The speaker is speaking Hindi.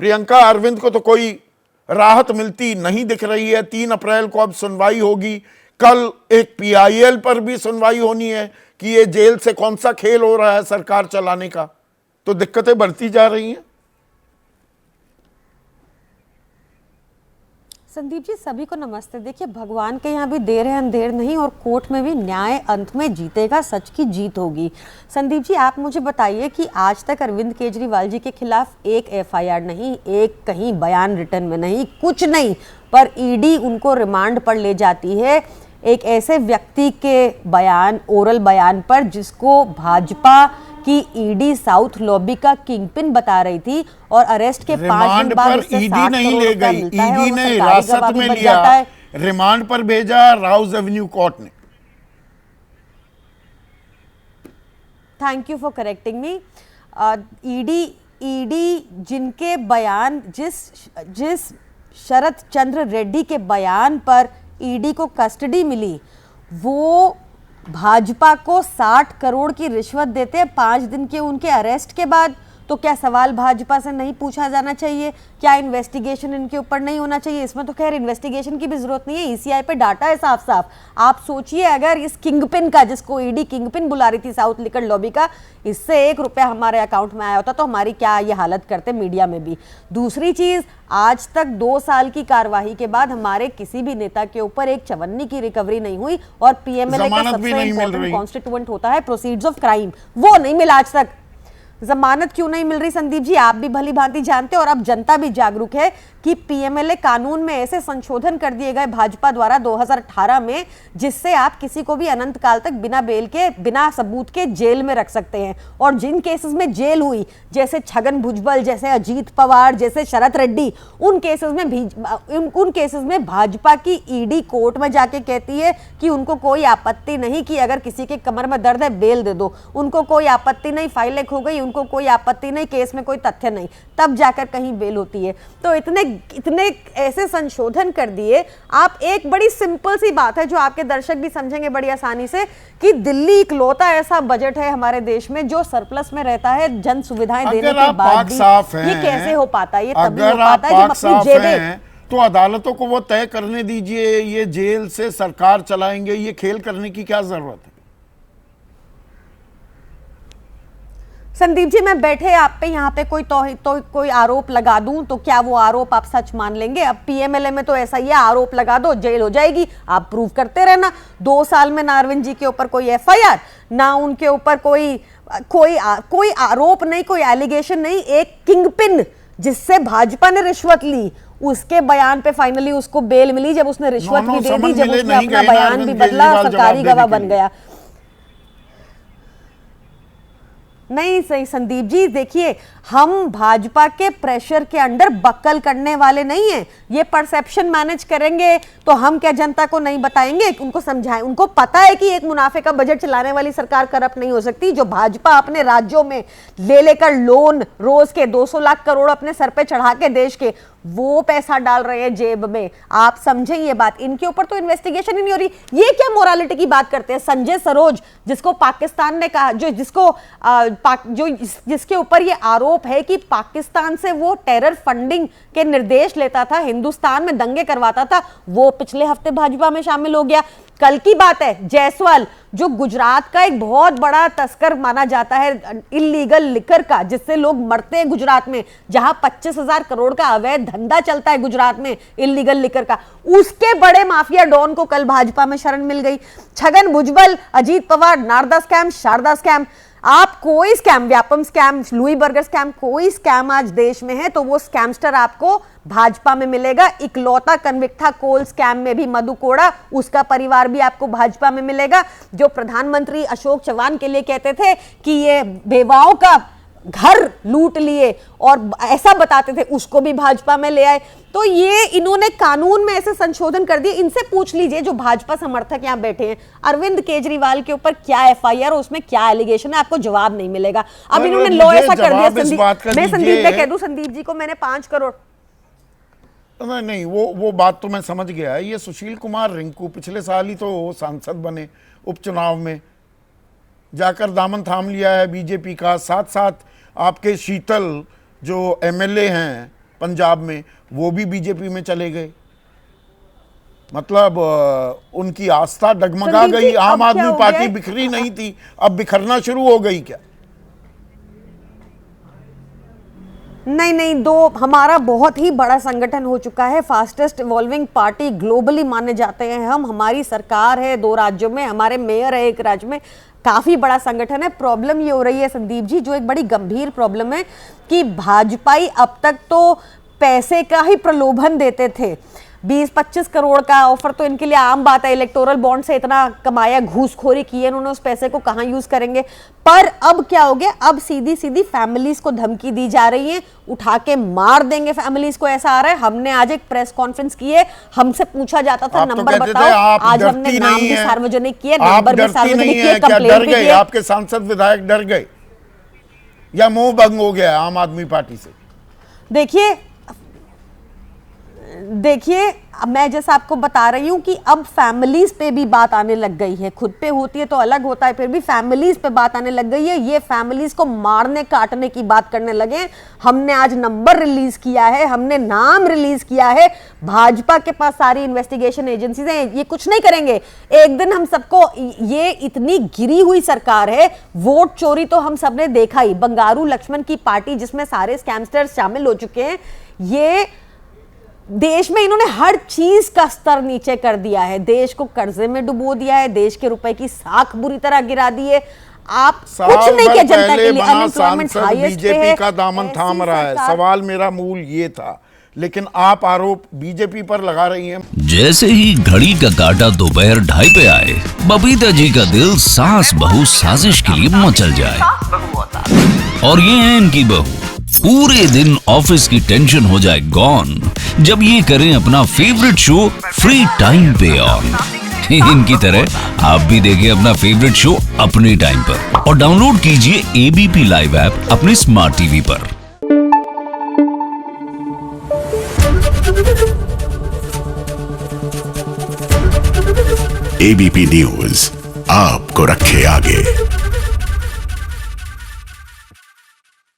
प्रियंका अरविंद को तो कोई राहत मिलती नहीं दिख रही है। 3 अप्रैल को अब सुनवाई होगी, कल एक पीआईएल पर भी सुनवाई होनी है कि ये जेल से कौन सा खेल हो रहा है सरकार चलाने का। तो दिक्कतें बढ़ती जा रही हैं। संदीप जी, सभी को नमस्ते। देखिए, भगवान के यहाँ भी देर है अंधेर नहीं, और कोर्ट में भी न्याय अंत में जीतेगा, सच की जीत होगी। संदीप जी, आप मुझे बताइए कि आज तक अरविंद केजरीवाल जी के खिलाफ एक एफआईआर नहीं, एक कहीं बयान रिटर्न में नहीं, कुछ नहीं, पर ईडी उनको रिमांड पर ले जाती है एक ऐसे व्यक्ति के बयान, ओरल बयान पर, जिसको भाजपा कि ईडी साउथ लॉबी का किंगपिन बता रही थी, और अरेस्ट के 5 दिन बाद उससे 60 नहीं करोड़ ले रुपया गई, मिलता है और ईडी ने सरकारी हिरासत गवाह भी में बच लिया, जाता है। रिमांड पर भेजा राउज एवेन्यू कोर्ट ने। Thank you for correcting me. ED जिनके बयान, जिस शरद चंद्र रेड्डी के बयान पर ईडी को कस्टडी मिली, वो भाजपा को 60 करोड़ की रिश्वत देते हैं 5 दिन के उनके अरेस्ट के बाद। तो क्या सवाल भाजपा से नहीं पूछा जाना चाहिए? क्या इन्वेस्टिगेशन इनके ऊपर नहीं होना चाहिए? इसमें तो खैर इन्वेस्टिगेशन की भी जरूरत नहीं है, ईसीआई पे डाटा है साफ साफ। आप सोचिए, अगर इस किंगपिन का, जिसको ईडी किंगपिन बुला रही थी साउथ लिकर लॉबी का, इससे 1 रुपया हमारे अकाउंट में आया होता तो हमारी क्या ये हालत करते मीडिया में भी। दूसरी चीज, आज तक 2 साल की कार्यवाही के बाद हमारे किसी भी नेता के ऊपर एक चवन्नी की रिकवरी नहीं हुई, और पीएमएलए का सबसे इंपॉर्टेंट कॉन्स्टिट्यूएंट होता है प्रोसीड्स ऑफ क्राइम, वो नहीं मिला आज तक। जमानत क्यों नहीं मिल रही संदीप जी, आप भी भली भांति जानते हैं, और अब जनता भी जागरूक है कि पीएमएलए कानून में ऐसे संशोधन कर दिए गए भाजपा द्वारा 2018 में, जिससे आप किसी को भी अनंत काल तक बिना बेल के, बिना सबूत के जेल में रख सकते हैं। और जिन केसेस में जेल हुई, जैसे छगन भुजबल, जैसे अजीत पवार, जैसे शरद रेड्डी, उन केसेस में भाजपा की ईडी कोर्ट में जाके कहती है कि उनको कोई आपत्ति नहीं कि अगर किसी के कमर में दर्द है बेल दे दो, उनको कोई आपत्ति नहीं, फाइलें खो गई, उनको कोई आपत्ति नहीं, केस में कोई तथ्य नहीं, तब जाकर कहीं बेल होती है। तो इतने ऐसे संशोधन कर दिए। आप, एक बड़ी सिंपल सी बात है जो आपके दर्शक भी समझेंगे बड़ी आसानी से, कि दिल्ली इकलौता ऐसा बजट है हमारे देश में जो सरप्लस में रहता है जन सुविधाएं देने के बाद भी। ये कैसे हो पाता है? ये तभी हो पाता है जब अपनी जेबें, तो अदालतों को वो तय करने दीजिए, ये जेल से सरकार चलाएंगे, ये खेल करने की क्या जरूरत है? संदीप जी, मैं बैठे आप पे यहाँ पे कोई आरोप लगा दूं तो क्या वो आरोप आप सच मान लेंगे? अब पीएमएलए में तो ऐसा ही है, आरोप लगा दो जेल हो जाएगी, आप प्रूव करते रहना। 2 साल में ना अरविंद जी के ऊपर कोई एफआईआर, ना उनके ऊपर कोई आरोप नहीं, कोई एलिगेशन नहीं। एक किंगपिन जिससे भाजपा ने रिश्वत ली, उसके बयान पे फाइनली उसको बेल मिली, जब उसने रिश्वत भी दे दी, जब उसने अपना बयान भी बदला, सरकारी गवाह बन गया। नहीं सही संदीप जी, देखिए, हम भाजपा के प्रेशर के अंडर बक्कल करने वाले नहीं हैं। ये परसेप्शन मैनेज करेंगे तो हम क्या जनता को नहीं बताएंगे, उनको समझाएं। उनको पता है कि एक मुनाफे का बजट चलाने वाली सरकार करप्ट नहीं हो सकती। जो भाजपा अपने राज्यों में ले लेकर लोन, रोज के 200 लाख करोड़ अपने सर पे चढ़ा के देश के, वो पैसा डाल रहे हैं जेब में। आप समझें ये बात, इनके ऊपर तो इन्वेस्टिगेशन ही नहीं हो रही। ये क्या मोरालिटी की बात करते हैं? संजय सरोज, जिसको पाकिस्तान ने कहा, जिसके ऊपर ये आरोप है कि पाकिस्तान से वो टेरर फंडिंग के निर्देश लेता था, हिंदुस्तान में दंगे करवाता था, वो पिछले हफ्ते भाजपा में शामिल हो गया। कल की बात है, जायसवाल, जो गुजरात का एक बहुत बड़ा तस्कर माना जाता है इलीगल लिकर का, जिससे लोग मरते हैं गुजरात में, जहां 25,000 करोड़ का अवैध धंधा चलता है गुजरात में इलीगल लिकर का, उसके बड़े माफिया डॉन को कल भाजपा में शरण मिल गई। छगन भुजबल, अजीत पवार, नारदा स्कैम, शारदा स्कैम, आप कोई scam, Vyapam scam, Louis burger scam, कोई स्कैम आज देश में है तो वो स्कैमस्टर आपको भाजपा में मिलेगा। इकलौता कन्विक्ट था कोल स्कैम में भी मधु कोड़ा, उसका परिवार भी आपको भाजपा में मिलेगा। जो प्रधानमंत्री अशोक चव्हाण के लिए कहते थे कि ये बेवाओं का घर लूट लिए और ऐसा बताते थे, उसको भी भाजपा में ले आए। तो ये इन्होंने कानून में ऐसे संशोधन कर दिए। इनसे पूछ लीजिए जो भाजपा समर्थक यहाँ बैठे हैं, अरविंद केजरीवाल के ऊपर क्या एफआईआर, उसमें क्या एलिगेशन है, आपको जवाब नहीं मिलेगा। अब इन्होंने लॉ ऐसा कर दिया। मैं संदीप ने कह दूं, संदीप जी को मैंने 5 करोड़ नहीं, वो बात तो मैं समझ गया है। ये सुशील कुमार रिंकू पिछले साल ही तो सांसद बने, उपचुनाव में जाकर दामन थाम लिया है बीजेपी का। साथ साथ आपके शीतल जो एमएलए हैं पंजाब में, वो भी बीजेपी में चले गए। मतलब उनकी आस्था डगमगा संदीप जी, गई। आम अब क्या आदमी हो पार्टी गया? बिखरी नहीं थी, अब बिखरना शुरू हो गई क्या? नहीं नहीं, दो हमारा बहुत ही बड़ा संगठन हो चुका है, फास्टेस्ट इवॉल्विंग पार्टी ग्लोबली माने जाते हैं हम। हमारी सरकार है 2 राज्यों में, हमारे मेयर है 1 राज्य में, काफी बड़ा संगठन है। प्रॉब्लम ये हो रही है संदीप जी, जो एक बड़ी गंभीर प्रॉब्लम है कि भाजपाई अब तक तो पैसे का ही प्रलोभन देते थे। 20-25 करोड़ का ऑफर तो इनके लिए आम बात है। इलेक्टोरल बॉन्ड से इतना कमाया, घूसखोरी की है इन्होंने, उस पैसे को कहां यूज करेंगे। पर अब क्या हो गया, अब सीधी सीधी फैमिलीज को धमकी दी जा रही है, उठा के मार देंगे फैमिलीज को, ऐसा आ रहा है। हमने आज एक प्रेस कॉन्फ्रेंस की है, हमसे पूछा जाता था नंबर बताओ, आज हमने नाम भी सार्वजनिक किया, नंबर भी सार्वजनिक किया, कंप्लेंट भी किया। आपके सांसद विधायक डर गए या मोह भंग हो गया आम आदमी पार्टी से? देखिए मैं जैसा आपको बता रही हूं कि अब फैमिलीज पे भी बात आने लग गई है। खुद पे होती है तो अलग होता है, फिर भी फैमिलीज पे बात आने लग गई है। ये फैमिलीज को मारने काटने की बात करने लगे हैं। हमने आज नंबर रिलीज किया है, हमने नाम रिलीज किया है। भाजपा के पास सारी इन्वेस्टिगेशन एजेंसीज हैं, ये कुछ नहीं करेंगे। एक दिन हम सबको, ये इतनी गिरी हुई सरकार है, वोट चोरी तो हम सबने देखा ही। बंगारू लक्ष्मण की पार्टी जिसमें सारे स्कैमस्टर्स शामिल हो चुके हैं, ये देश में इन्होंने हर चीज का स्तर नीचे कर दिया है, देश को कर्जे में डुबो दिया है, देश के रुपए की साख बुरी तरह गिरा दी है। आप कुछ नहीं किया जनता के लिए, अनएम्प्लॉयमेंट हाईएस्ट पे है, बीजेपी का दामन थाम रहा है। सवाल मेरा मूल ये था, लेकिन आप आरोप बीजेपी पर लगा रही हैं। जैसे ही घड़ी का काटा दोपहर 2:30 पे आए, बबीता जी का दिल सास बहू साजिश के लिए मचल जाए। और ये है इनकी बहू, पूरे दिन ऑफिस की टेंशन हो जाए गॉन जब ये करें अपना फेवरेट शो फ्री टाइम पे ऑन। इनकी तरह आप भी देखिए अपना फेवरेट शो अपने टाइम पर और डाउनलोड कीजिए एबीपी लाइव ऐप अपने स्मार्ट टीवी पर। एबीपी न्यूज आपको रखे आगे।